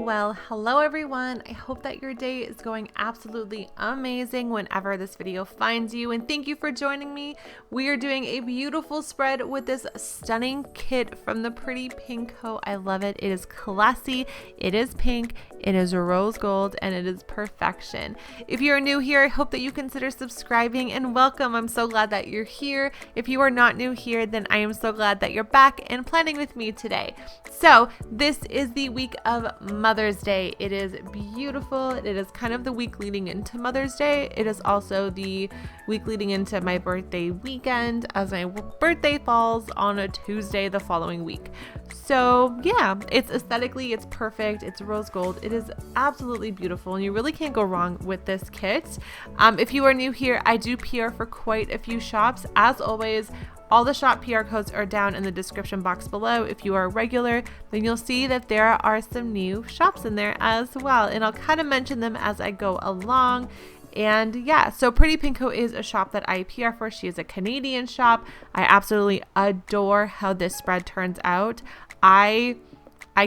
Well, hello everyone. I hope that your day is going absolutely amazing whenever this video finds you, and thank you for joining me. We are doing a beautiful spread with this stunning kit from the Pretty Pink Co. I love it. It is classy, it is pink, it is rose gold, and it is perfection. If you are new here, I hope that you consider subscribing, and welcome. I'm so glad that you're here. If you are not new here, then I am so glad that you're back and planning with me today. So this is the week of Mother's Day. It is beautiful. It is kind of the week leading into Mother's Day. It is also the week leading into my birthday weekend, as my birthday falls on a Tuesday the following week. So yeah, it's aesthetically, it's perfect. It's rose gold. It is absolutely beautiful, and you really can't go wrong with this kit. If you are new here, I do PR for quite a few shops. As always, all the shop PR codes are down in the description box below. If you are a regular, then you'll see that there are some new shops in there as well, and I'll kind of mention them as I go along. And yeah, so Pretty Pink Co is a shop that I PR for. She is a Canadian shop. I absolutely adore how this spread turns out. I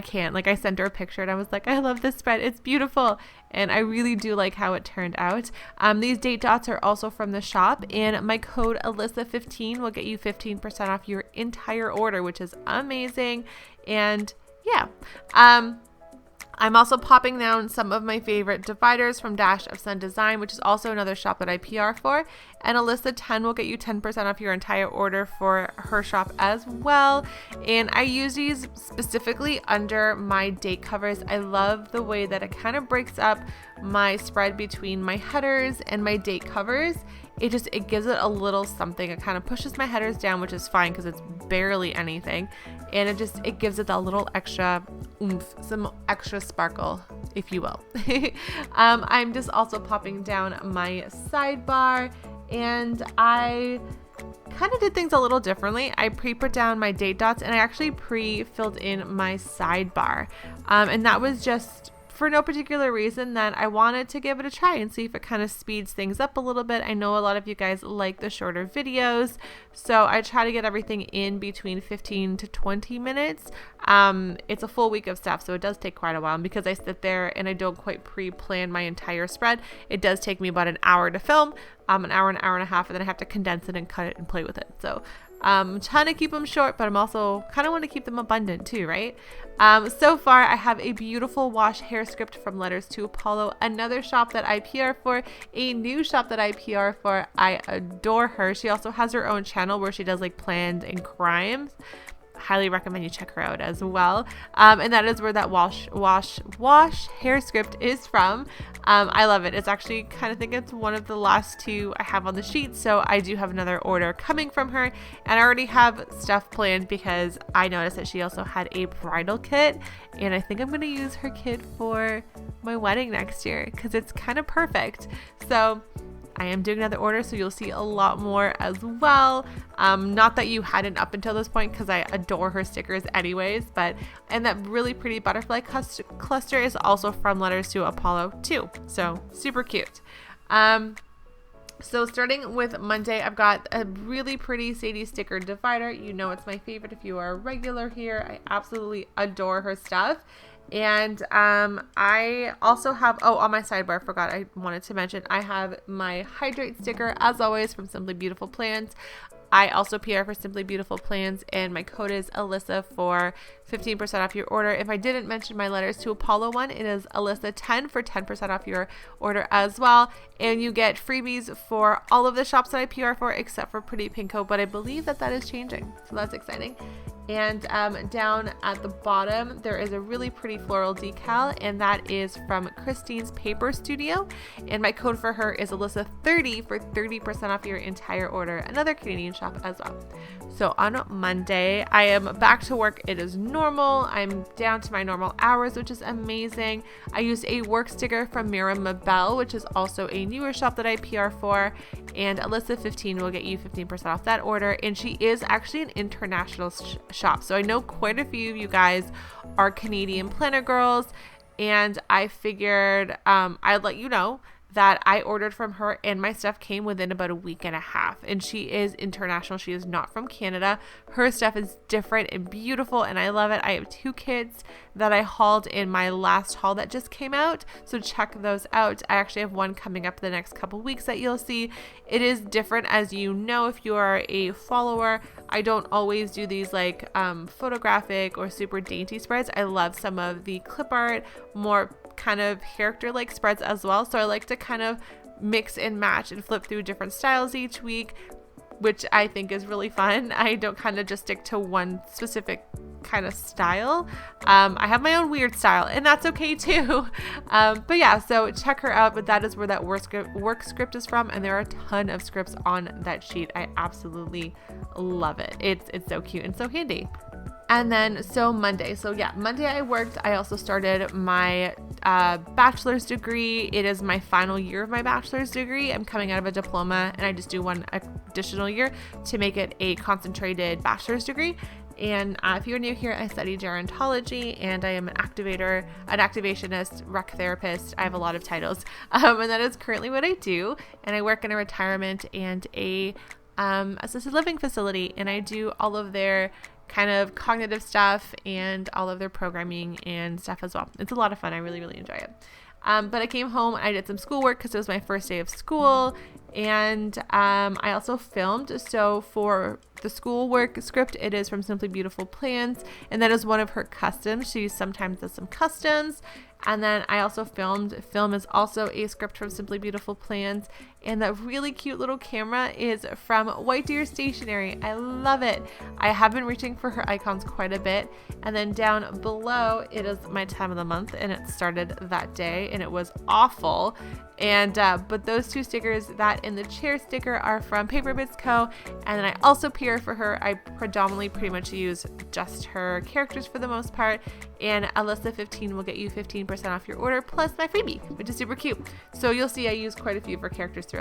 can't, like, I sent her a picture and I was like, I love this spread, it's beautiful, and I really do like how it turned out. These date dots are also from the shop, and my code Alyssa15 will get you 15% off your entire order, which is amazing. And yeah, I'm also popping down some of my favorite dividers from Dash of Sun Design, which is also another shop that I PR for. And Alyssa10 will get you 10% off your entire order for her shop as well. And I use these specifically under my date covers. I love the way that it kind of breaks up my spread between my headers and my date covers. It gives it a little something. It kind of pushes my headers down, which is fine because it's barely anything. And it gives it that little extra oomph, some extra sparkle, if you will. I'm just also popping down my sidebar, and I kind of did things a little differently. I pre-put down my date dots, and I actually pre-filled in my sidebar. And that was just for no particular reason, that I wanted to give it a try and see if it kind of speeds things up a little bit. I know a lot of you guys like the shorter videos, so I try to get everything in between 15 to 20 minutes. It's a full week of stuff, so it does take quite a while. And because I sit there and I don't quite pre-plan my entire spread, it does take me about an hour to film, an hour and a half, and then I have to condense it and cut it and play with it. So I'm trying to keep them short, but I'm also kind of want to keep them abundant too, right? So far, I have a beautiful wash hair script from Letters to Apollo, another shop that I PR for, a new shop that I PR for. I adore her. She also has her own channel where she does like plans and crimes. Highly recommend you check her out as well. And that is where that wash hair script is from. I love it. It's actually I think it's one of the last two I have on the sheet, so I do have another order coming from her, and I already have stuff planned because I noticed that she also had a bridal kit, and I think I'm going to use her kit for my wedding next year because it's kind of perfect. So I am doing another order, so you'll see a lot more as well. Not that you hadn't up until this point, because I adore her stickers anyways, and that really pretty butterfly cluster is also from Letters to Apollo too, so super cute. So starting with Monday, I've got a really pretty Sadie sticker divider. You know it's my favorite if you are a regular here. I absolutely adore her stuff. And I also have, on my sidebar, I wanted to mention, I have my hydrate sticker as always from Simply Beautiful Plans. I also PR for Simply Beautiful Plans, and my code is Alyssa for 15% off your order. If I didn't mention my Letters to Apollo one, it is Alyssa10 for 10% off your order as well. And you get freebies for all of the shops that I PR for except for Pretty Pink Co, but I believe that is changing, so that's exciting. And down at the bottom, there is a really pretty floral decal, and that is from Christine's Paper Studio. And my code for her is Alyssa30 for 30% off your entire order. Another Canadian shop as well. So on Monday, I am back to work. It is normal. I'm down to my normal hours, which is amazing. I used a work sticker from Mira Mabel, which is also a newer shop that I PR for. And Alyssa15 will get you 15% off that order. And she is actually an international shop. So I know quite a few of you guys are Canadian planner girls, and I figured I'd let you know that I ordered from her, and my stuff came within about a week and a half. And she is international. She is not from Canada. Her stuff is different and beautiful, and I love it. I have 2 kits that I hauled in my last haul that just came out, so check those out. I actually have one coming up the next couple weeks that you'll see. It is different, as you know, if you are a follower. I don't always do these like photographic or super dainty spreads. I love some of the clip art, more kind of character like spreads as well. So I like to kind of mix and match and flip through different styles each week, which I think is really fun. I don't kind of just stick to one specific kind of style. I have my own weird style, and that's okay too. But yeah, so check her out. But that is where that work script is from, and there are a ton of scripts on that sheet. I absolutely love it. It's so cute and so handy. And then Monday I worked. I also started my bachelor's degree. It is my final year of my bachelor's degree. I'm coming out of a diploma, and I just do one additional year to make it a concentrated bachelor's degree. And if you're new here, I study gerontology, and I am an activator, an activationist, rec therapist. I have a lot of titles, and that is currently what I do. And I work in a retirement and a assisted living facility, and I do all of their kind of cognitive stuff and all of their programming and stuff as well. It's a lot of fun. I really, really enjoy it. But I came home, I did some schoolwork because it was my first day of school, and I also filmed. So for the schoolwork script, it is from Simply Beautiful Plans, and that is one of her customs. She sometimes does some customs. And then I also filmed. Film is also a script from Simply Beautiful Plans. And that really cute little camera is from White Deer Stationery. I love it. I have been reaching for her icons quite a bit. And then down below, it is my time of the month, and it started that day, and it was awful. And but those 2 stickers, that and the chair sticker, are from Paper Bits Co. And then I also PR for her. I predominantly pretty much use just her characters for the most part. And Alyssa15 will get you 15% off your order plus my freebie, which is super cute. So you'll see I use quite a few of her characters throughout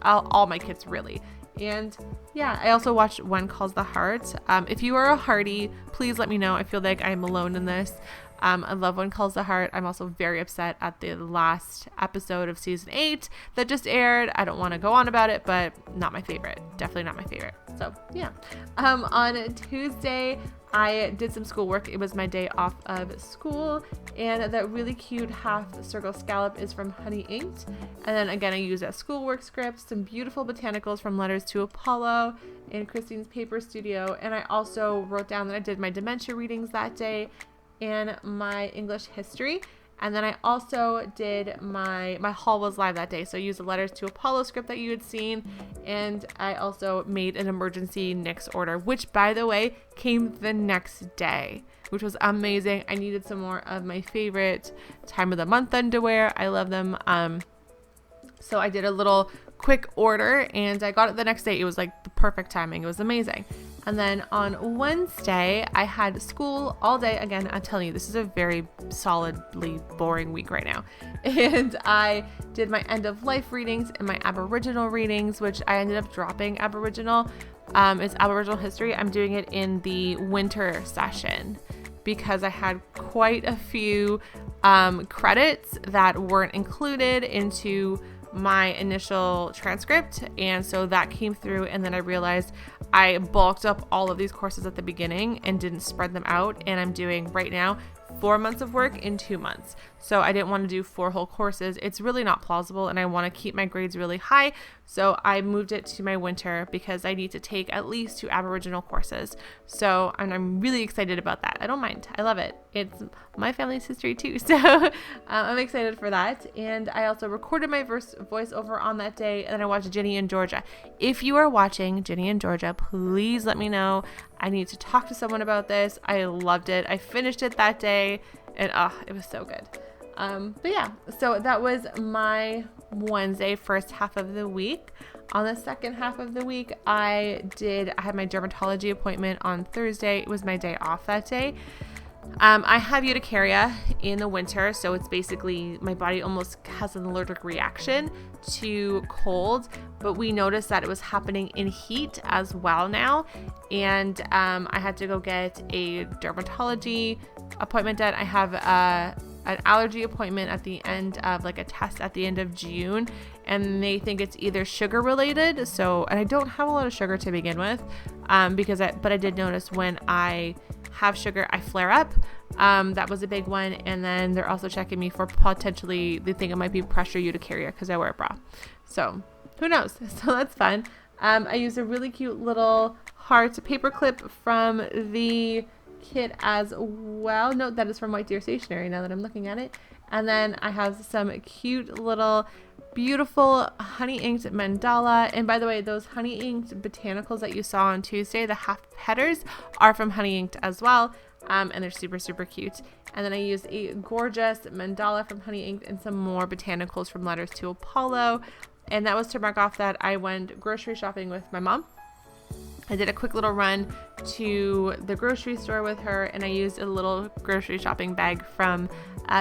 all my kits, really. And yeah, I also watched One Calls the Heart. If you are a Hearty, please let me know. I feel like I'm alone in this. I love One Calls the Heart. I'm also very upset at the last episode of season 8 that just aired. I don't want to go on about it, but not my favorite. Definitely not my favorite. So yeah. On Tuesday, I did some schoolwork. It was my day off of school, and that really cute half circle scallop is from Honey Inked. And then again, I used that schoolwork script, some beautiful botanicals from Letters to Apollo in Christine's Paper Studio. And I also wrote down that I did my dementia readings that day and my English history. And then I also did my haul was live that day. So I used the Letters to Apollo script that you had seen. And I also made an emergency Knix order, which by the way, came the next day, which was amazing. I needed some more of my favorite time of the month underwear. I love them. So I did a little quick order, and I got it the next day. It was like the perfect timing. It was amazing. And then on Wednesday, I had school all day. Again, I'm telling you, this is a very solidly boring week right now. And I did my end of life readings and my Aboriginal readings, which I ended up dropping Aboriginal. It's Aboriginal history. I'm doing it in the winter session because I had quite a few credits that weren't included into my initial transcript, and so that came through, and then I realized I bulked up all of these courses at the beginning and didn't spread them out, and I'm doing right now 4 months of work in 2 months. So I didn't want to do 4 whole courses. It's really not plausible, and I want to keep my grades really high. So I moved it to my winter because I need to take at least 2 Aboriginal courses. So I'm really excited about that. I don't mind. I love it. It's my family's history too. So I'm excited for that. And I also recorded my voiceover on that day, and then I watched Ginny in Georgia. If you are watching Ginny in Georgia, please let me know. I need to talk to someone about this. I loved it. I finished it that day, and it was so good. But yeah, so that was my Wednesday, first half of the week. On the second half of the week, I had my dermatology appointment on Thursday. It was my day off that day. I have urticaria in the winter, so it's basically my body almost has an allergic reaction to cold, but we noticed that it was happening in heat as well now, and I had to go get a dermatology appointment done. I have an allergy appointment at the end of like a test at the end of June, and they think it's either sugar related. So, and I don't have a lot of sugar to begin with, but I did notice when I have sugar, I flare up. That was a big one. And then they're also checking me for potentially, they think it might be pressure urticaria because I wear a bra. So who knows? So that's fun. I used a really cute little heart paper clip from the kit as well. Note that is from White Deer Stationery now that I'm looking at it. And then I have some cute little beautiful honey inked mandala. And by the way, those honey inked botanicals that you saw on Tuesday, the half headers, are from honey inked as well. And they're super, super cute. And then I used a gorgeous mandala from honey inked and some more botanicals from Letters to Apollo. And that was to mark off that I went grocery shopping with my mom. I did a quick little run to the grocery store with her, and I used a little grocery shopping bag from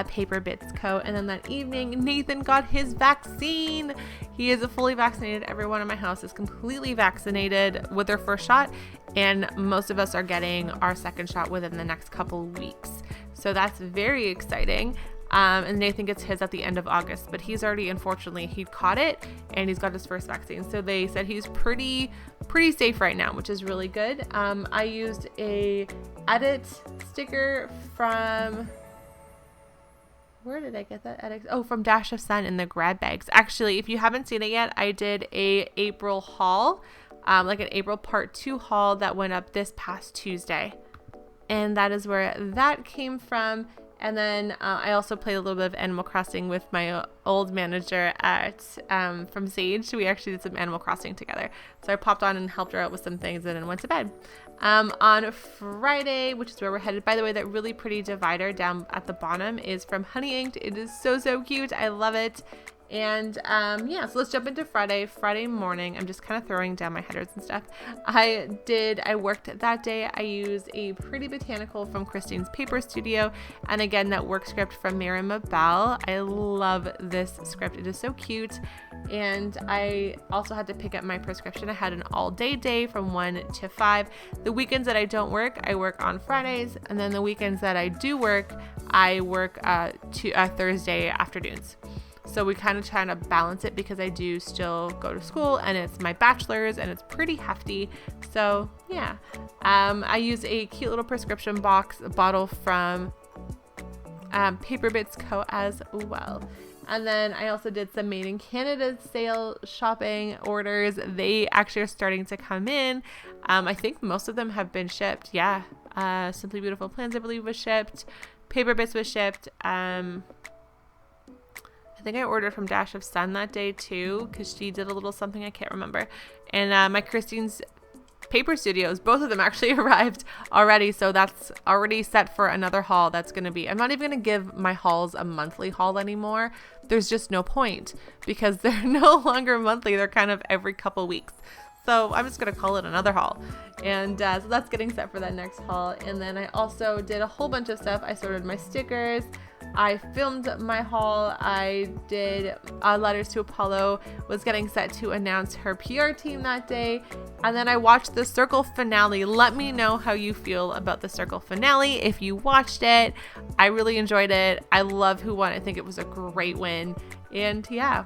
Paper Bits Co. And then that evening, Nathan got his vaccine. He is fully vaccinated. Everyone in my house is completely vaccinated with their first shot, and most of us are getting our second shot within the next couple weeks. So that's very exciting. And Nathan gets his at the end of August, but he's already, unfortunately, he caught it and he's got his first vaccine. So they said he's pretty safe right now, which is really good. I used a edit sticker from, where did I get that edit? Oh, from Dash of Sun in the grab bags. Actually, if you haven't seen it yet, I did a April haul, like an April part 2 haul that went up this past Tuesday. And that is where that came from. And then I also played a little bit of Animal Crossing with my old manager at from Sage. We actually did some Animal Crossing together. So I popped on and helped her out with some things and then went to bed. On Friday, which is where we're headed. By the way, that really pretty divider down at the bottom is from Honey Inked. It is so, so cute. I love it. And yeah, so let's jump into Friday morning. I'm just kind of throwing down my headers and stuff. I worked that day. I used a pretty botanical from Christine's Paper Studio, and again, that work script from Mary Mabel. I love this script. It is so cute. And I also had to pick up my prescription. I had an all-day day from 1 to 5. The weekends that I don't work, I work on Fridays, and then the weekends that I do work, I work Thursday afternoons. So we kind of try to balance it because I do still go to school and it's my bachelor's and it's pretty hefty. So yeah, I use a cute little prescription bottle from Paper Bits Co. as well. And then I also did some Made in Canada sale shopping orders. They actually are starting to come in. I think most of them have been shipped. Yeah. Simply Beautiful Plans, I believe, was shipped. Paper Bits was shipped. I think I ordered from Dash of Sun that day too, because she did a little something, I can't remember. And my Christine's Paper Studios, both of them actually arrived already. So that's already set for another haul. That's going to be, I'm not even going to give my hauls a monthly haul anymore. There's just no point because they're no longer monthly. They're kind of every couple weeks. So I'm just going to call it another haul. And so that's getting set for that next haul. And then I also did a whole bunch of stuff. I sorted my stickers. I filmed my haul. I did Letters to Apollo, was getting set to announce her PR team that day. And then I watched the Circle finale. Let me know how you feel about the Circle finale if you watched it. I really enjoyed it. I love who won. I think it was a great win. And yeah,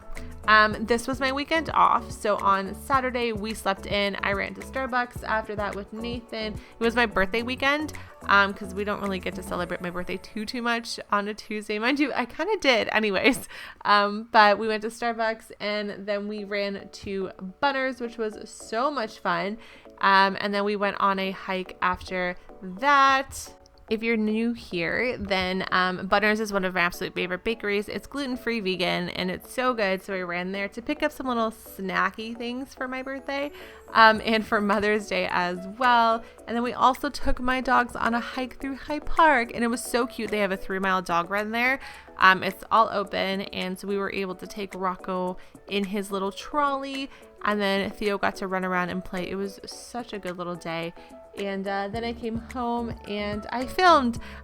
this was my weekend off. So on Saturday we slept in. I ran to Starbucks after that with Nathan. It was my birthday weekend because we don't really get to celebrate my birthday too much on a Tuesday. Mind you, I kind of did anyways. But we went to Starbucks and then we ran to Bunners, which was so much fun. And then we went on a hike after that. If you're new here, then Bunners is one of my absolute favorite bakeries. It's gluten-free vegan and it's so good. So I ran there to pick up some little snacky things for my birthday and for Mother's Day as well. And then we also took my dogs on a hike through High Park and it was so cute. They have a 3-mile dog run there. It's all open, and so we were able to take Rocco in his little trolley, and then Theo got to run around and play. It was such a good little day. And then I came home and I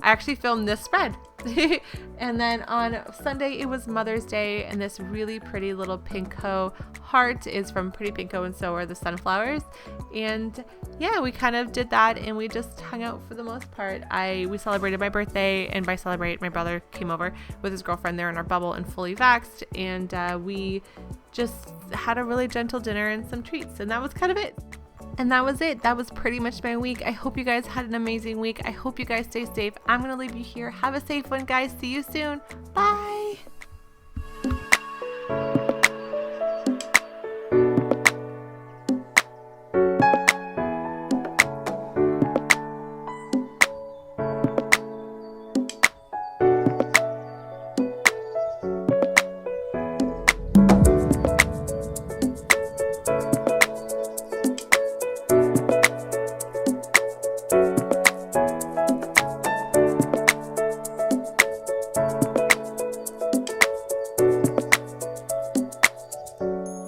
actually filmed this spread. And then on Sunday, it was Mother's Day, and this really pretty little pinko heart is from Pretty Pinko, and so are the sunflowers. And yeah, we kind of did that, and we just hung out for the most part. We celebrated my birthday, and by celebrate, my brother came over with his girlfriend. They're in our bubble and fully vaxxed, and we just had a really gentle dinner and some treats, and that was kind of it. And that was it. That was pretty much my week. I hope you guys had an amazing week. I hope you guys stay safe. I'm going to leave you here. Have a safe one, guys. See you soon. Bye.